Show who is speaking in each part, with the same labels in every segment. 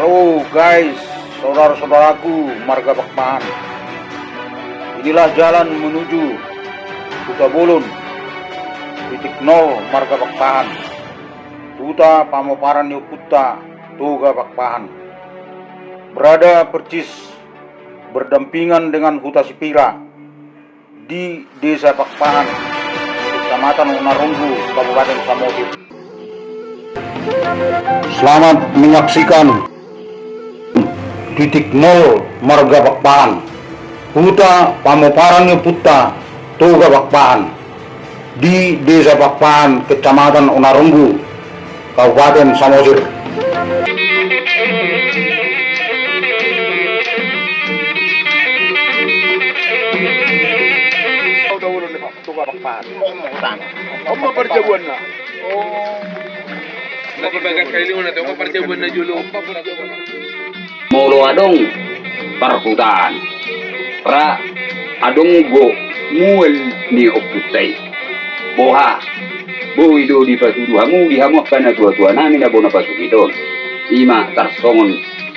Speaker 1: Halo guys, saudara-saudaraku marga Bakpahan. Inilah jalan menuju Huta Bolon, titik nol marga Bakpahan. Huta Pamoparan Yoputta Toga Bakpahan. Berada percis berdampingan dengan Huta Sipira di Desa Bakpahan, Kecamatan Unarunggu, Kabupaten Samosir. Selamat menyaksikan titik nol marga Bakpahan, Huta Pamoparan Yoputta Toga Bakpahan di Desa Bakpahan, Kecamatan Unarunggu, Kabupaten Samosir. Toga Bakpahan. Oma perjabuan na.
Speaker 2: Nakibagan kayo na ito, mapartiyabuan na julo.
Speaker 3: Molo adong parhutan pra adong go muel ni oputay boha boy do di pasudu hangu di hamak kana tua namin abo na pasuki doon ima tarsongon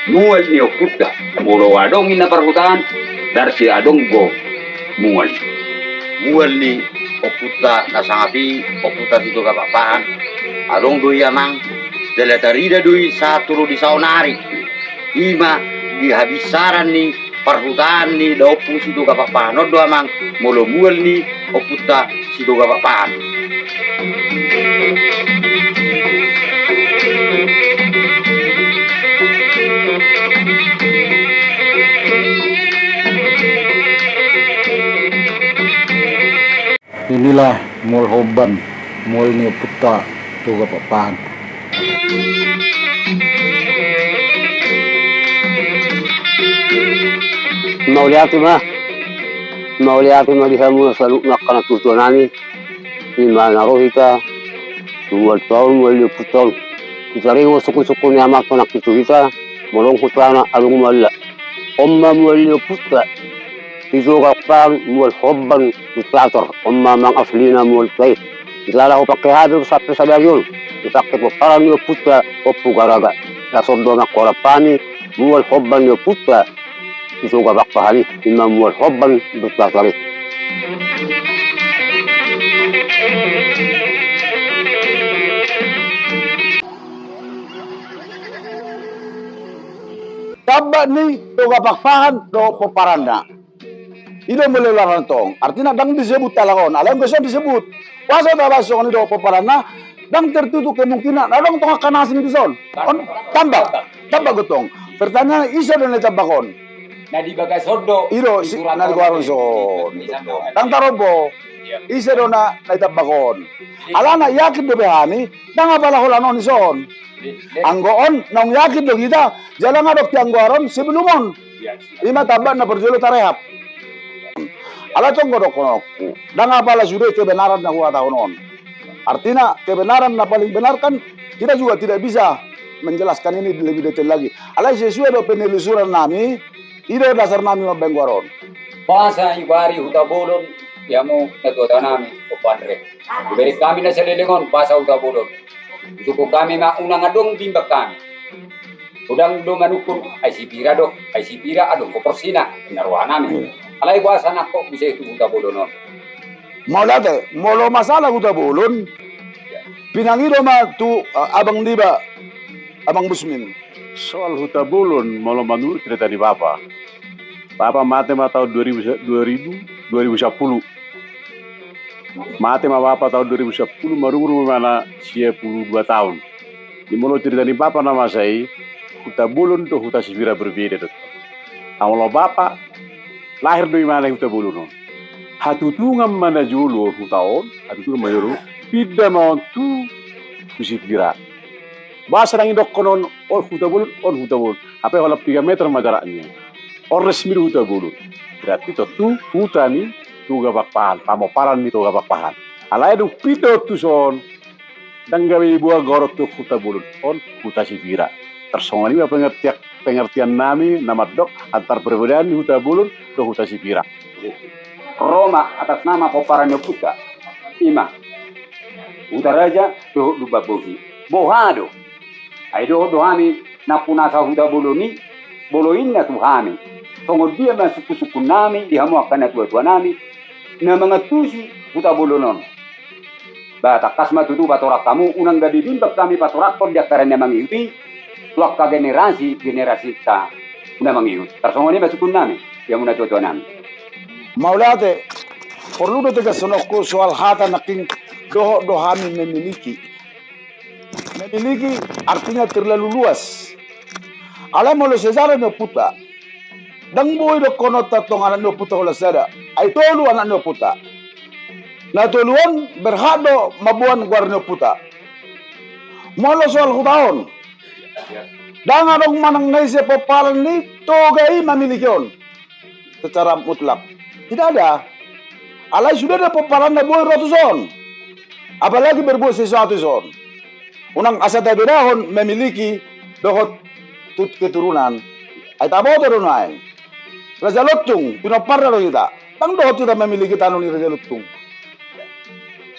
Speaker 3: muel ni oputta molo adong ina parhutan dar si adong go muel ni oputta nasangapi oputta dito kapapahan adong doi amang deletarida doi saturo di saunari ima dihabisaran ni parhutan ni dopu situ kapapahan do amang molo muel ni oputta situ kapapahan.
Speaker 1: Inilah Mall Hoban, Mall ni Oputta Toga Bakpahan.
Speaker 4: Mauliatin na diha muna sa luknak ka natutunani. Ima narohita, tuwal taon, wali putol. Isaring mo suku-suku ni amak na nakituhita, molong kutana alung mala. Omma wali putta, iso kakpang mual hoban utator, omma mang aflina mual tay. Itlala ko pakihabi sa pesabagyon, itakip mo parang yung putta o pugaraga. Nasondo na korapani, mual hoban yung putta, iso kakpahani, ima mual hoban utator.
Speaker 5: Taba ni Toga Bakpahan do Poparanda. Ilo mulai larang tong. Artinya dang disebut talakon. Alam besok disebut. Wasa tabasok ni do Poparanda. Dang tertutup kemungkinan. Adong tong akan asing di son. Tambah gotong. Pertanyaan isa do netabakon.
Speaker 3: Na di bagai sodo
Speaker 5: Iro si na di warung son. Dang tarobo. Isa do na netabakon. Alana yakin do behani. Dang apala holan ni son. Anggoon nong yakin do kita jalan ngadok tiang guaron sebelumon lima tabak na berjolo tarehap ala cong godok konokku dan apalah sudah kebenaran na huwa tahunon artinya kebenaran na paling benar kan kita juga tidak bisa menjelaskan ini lebih detail lagi ala sesuai do penelusuran nami ide dasar nami mabeng guaron
Speaker 3: bahasa ibari Huta Bolon yamu natuta nami opandre beri kami na selelengon bahasa Huta Bolon suku kami mak unang adong bimbak kami. Udang do manukun ay sipira adong ko persina naruhan namin. Alay bahasa nak kok bisa itu Huta Bolon.
Speaker 5: mau date molo masalah Huta Bolon pinangido ma tu abang diba abang Busmin
Speaker 6: Soal Huta Bolon, malah menurut cerita di Bapak. Bapak mati tahun 2010. Mati Bapak tahun 2010, maruru mana 92 tahun. Di mulut cerita di Bapak nama saya, Huta Bolon to Huta Sipira berbeda. Kalau Bapak lahir dari mana Huta Bolon? Hatutungan mana julu Hutaon, hatutungan mana julu, pida mau tu Sipira. Bahasa nang indok konon Huta Bolon, Huta Bolon. Apa yang 3 meter jaraknya. Resmi Huta Bolon. Berarti itu hutan ni Toga Bakpahan, Pamoparan ni Toga Bakpahan. Alay dong pito tu son. Danggawi buah gorok tu Huta Bolon, Huta Sipira. Tersongan ini pengertian nami nama dok antar perbedaan di Huta Bolon ke Huta Sipira.
Speaker 3: Roma atas nama Poparan Yoputta. Ima. Utaraja do babohi. Bohado. Ay do hami na punasa huda boloni boloin na tuhami. Tungod dia man suku-suku nami dihamu akan na tua-tua nami na mga tusi huda bolonon. Bata kasma tutu patorak kamu unang gabi bimbak kami patorak pon dia karena mangiuti tuak ka generasi ta na mangiut. Tarsongo ni masukun nami yang muna tua-tua nami.
Speaker 5: Maulate, perlu kita senokku soal harta naking dohami memiliki. Memiliki artinya terlalu luas. Alam mo sejarah no puta. Dang boy do konota tong anak no puta wala sada. Ay tolu anak no puta. Na toluan berhado mabuan guar no puta. Molo soal hutaon. Dang anong manang naise papalan ni togai memiliki on. Secara mutlak. Tidak ada. Alay sudah ada papalan na boy ratusan. Apalagi berbuat sesuatu son. Unang asa tabirahon memiliki dohot keturunan. Ay tabo turunay. Raja Lutung, pinoparna lo kita. Tang dohot kita memiliki tanong ni Raja Lutung.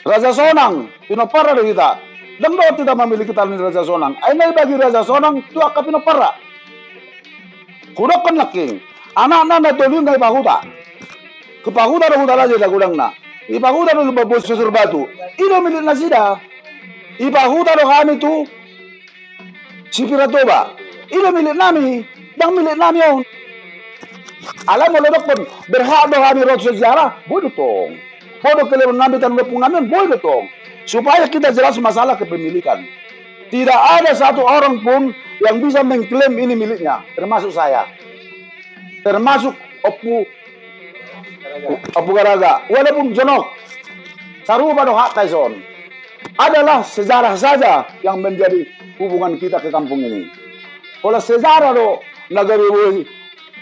Speaker 5: Raja Sonang, pinoparna lo kita. Tang dohot kita memiliki tanong ni Raja Sonang. Ay nay bagi Raja Sonang, tu akka pinoparra. Kudakan laking. Anak-anak na tolong ngay pahuta. Kepahuta na huta aja dah gudang na. Ipahuta na lubabos sa surbatu. Ino milik na sida. Ipahuta na kami tu. Si Piratoba. Ino milik nami. Dang milik nami yun. Alam mo ladok pun. Berhak na kami rot sa sejarah. Boy dutong. Bodo kelebihan namin tanong pung namin. Boy dutong. Supaya kita jelas masalah kepemilikan. Tidak ada satu orang pun yang bisa mengklaim ini miliknya. Termasuk saya. Termasuk Opu Garaga. Walaupun Jonok. Sarupa do hak Tyson. Adalah sejarah saja yang menjadi hubungan kita ke kampung ini. Kalau sejarah do nagari boy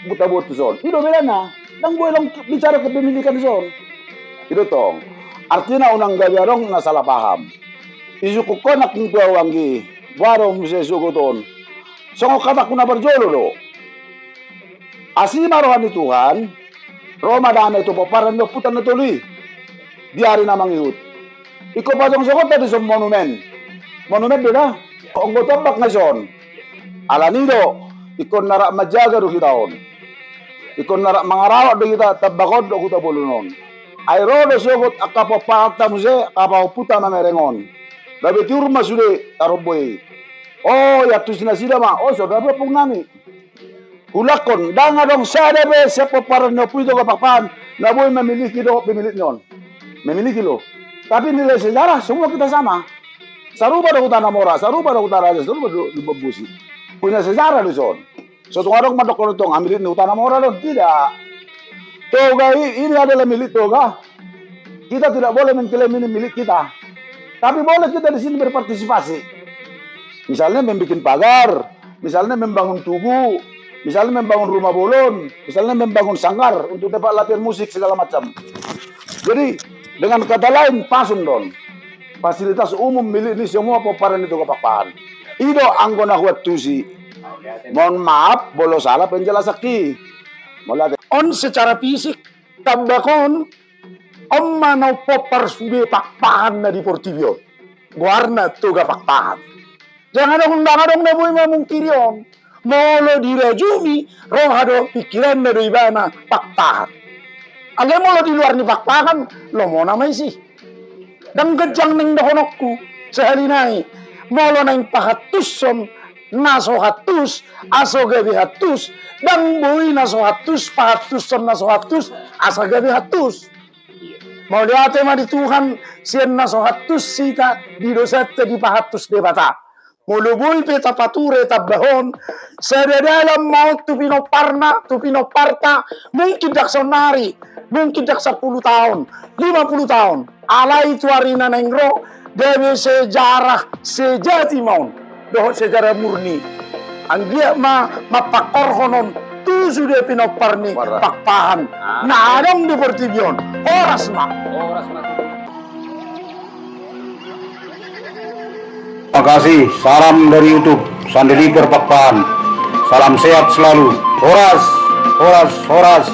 Speaker 5: buta-buta son. Itu beda na. Nang boy lang bicara kepemilikan son. Itu tong. Artinya unang gabiarong na salah paham. Isu ko nak ng tuawanggi. Waro mo sa suguton. Songo kata ko na berjolo do. Asima rohan ni Tuhan. Roma dana itu paparan do putan na tuloy. Diari na mangihut. Iko pa dong sokot tadi sa monumen. Monumen do na. Ang gotambak na son. Alanido. Iko nara majaga do kitaon. Iko nara mangarawat do kita tabakod do kita bulunon. Ay rodo sokot akapapata mo siya. Akapaputa na merengon. Dabi tiur masude taroboy. Oh yatus na sila ma. Oh so dabi pong nami. Hulakon, danga dong sada be siapa para no puito kapapan na boy memiliki do pemilik nyon. Memiliki lo. Tapi nilai sejarah semua kita sama. Sarupa do utana mora, sarupa do utana raja, sarupa do babusi. Punya sejarah do son. So tuarong madok tong ambil ni utana mora lo tidak. Toga ini adalah milik toga. Kita tidak boleh mengklaim ini milik kita. Tapi boleh kita di sini berpartisipasi. Misalnya membuat pagar, misalnya membangun tugu, misalnya membangun rumah bolon, misalnya membangun sanggar untuk tempat latihan musik segala macam. Jadi dengan kata lain pasun don. Fasilitas umum milik ini semua paparan itu kepapahan. Ido anggona huat tusi. Mohon maaf, bolo salah penjelas sakti.
Speaker 7: On secara fisik tambakon om manau popar sudah pakpahan na di Portivio. Guarna tuga pakpahan. Jangan dong na boy mamungkirion. Molo dirajumi rohado pikiran na do ibana pakpahan. Agay molo di luar ni pakpahan lo mo na may si. Dang gajang ning dohonokku sehalinay. Molo na yung pahatuson naso hatus aso gabi hatus dang boy naso hatus pahatuson naso hatus asa gabi hatus. Mau lihat ma di Tuhan sian naso hatus sita di dosette di pahatus debata. Mulubul peta pature tabahon sa dalam maut tu pinoparta mungkin dak sonari mungkin dak 10 tahun 50 tahun alai itu arina nengro debe sejarah sejati maun doh sejarah murni anggia mapakor honon tu sudah pinoparni pakpahan na adong di Portivion oras ma
Speaker 1: Terima kasih. Salam dari YouTube Sandeliper Pakpahan. Salam sehat selalu. Horas, horas, horas.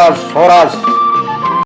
Speaker 1: horas, horas.